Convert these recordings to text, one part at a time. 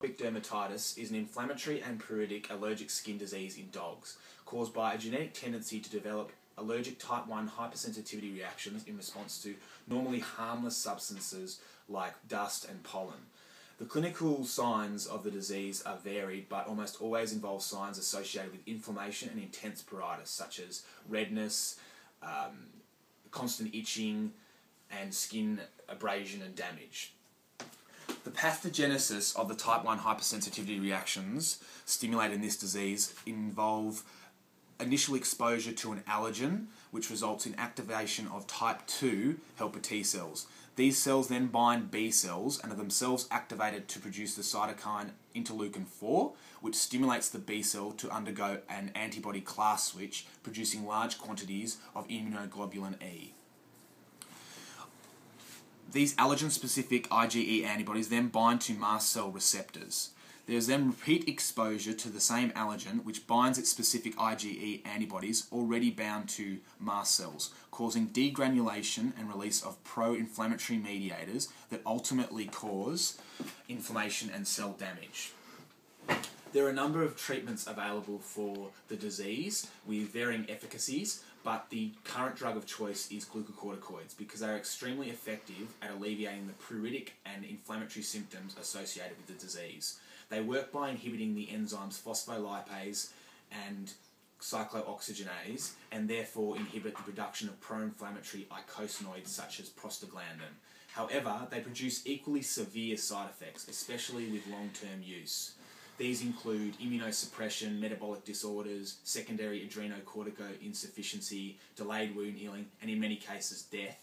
Atopic dermatitis is an inflammatory and pruritic allergic skin disease in dogs, caused by a genetic tendency to develop allergic type 1 hypersensitivity reactions in response to normally harmless substances like dust and pollen. The clinical signs of the disease are varied, but almost always involve signs associated with inflammation and intense pruritus, such as redness, constant itching, and skin abrasion and damage. The pathogenesis of the type 1 hypersensitivity reactions stimulated in this disease involve initial exposure to an allergen, which results in activation of type 2 helper T cells. These cells then bind B cells and are themselves activated to produce the cytokine interleukin-4, which stimulates the B cell to undergo an antibody class switch, producing large quantities of immunoglobulin E. These allergen-specific IgE antibodies then bind to mast cell receptors. There is then repeat exposure to the same allergen, which binds its specific IgE antibodies already bound to mast cells, causing degranulation and release of pro-inflammatory mediators that ultimately cause inflammation and cell damage. There are a number of treatments available for the disease with varying efficacies, but the current drug of choice is glucocorticoids because they are extremely effective at alleviating the pruritic and inflammatory symptoms associated with the disease. They work by inhibiting the enzymes phospholipase and cyclooxygenase and therefore inhibit the production of pro-inflammatory eicosanoids such as prostaglandin. However, they produce equally severe side effects, especially with long-term use. These include immunosuppression, metabolic disorders, secondary adrenocorticosufficiency, delayed wound healing, and in many cases death.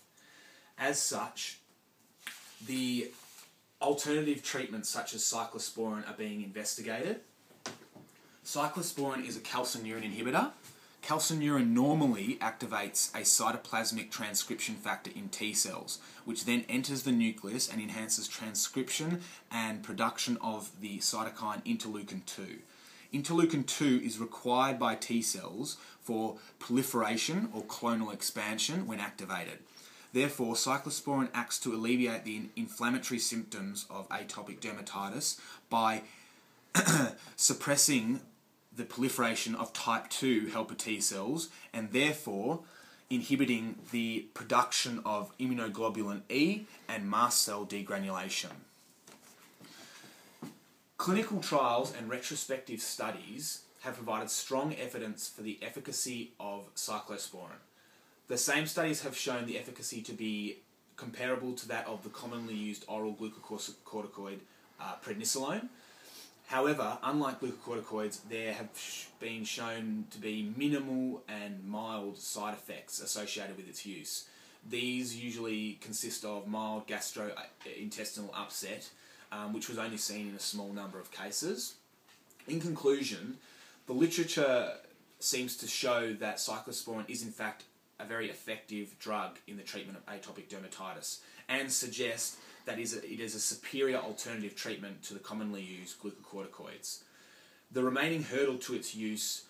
As such, the alternative treatments such as cyclosporin are being investigated. Cyclosporin is a calcineurin inhibitor. Calcineurin normally activates a cytoplasmic transcription factor in T cells, which then enters the nucleus and enhances transcription and production of the cytokine interleukin-2. Interleukin-2 is required by T cells for proliferation or clonal expansion when activated. Therefore, cyclosporin acts to alleviate the inflammatory symptoms of atopic dermatitis by suppressing the proliferation of type 2 helper T cells and therefore inhibiting the production of immunoglobulin E and mast cell degranulation. Clinical trials and retrospective studies have provided strong evidence for the efficacy of cyclosporin. The same studies have shown the efficacy to be comparable to that of the commonly used oral glucocorticoid prednisolone. However, unlike glucocorticoids, there have been shown to be minimal and mild side effects associated with its use. These usually consist of mild gastrointestinal upset, which was only seen in a small number of cases. In conclusion, the literature seems to show that cyclosporin is in fact a very effective drug in the treatment of atopic dermatitis and suggest that it is a superior alternative treatment to the commonly used glucocorticoids. The remaining hurdle to its use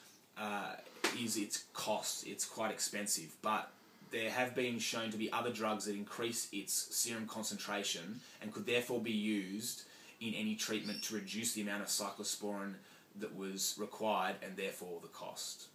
is its cost. It's quite expensive, but there have been shown to be other drugs that increase its serum concentration and could therefore be used in any treatment to reduce the amount of cyclosporin that was required and therefore the cost.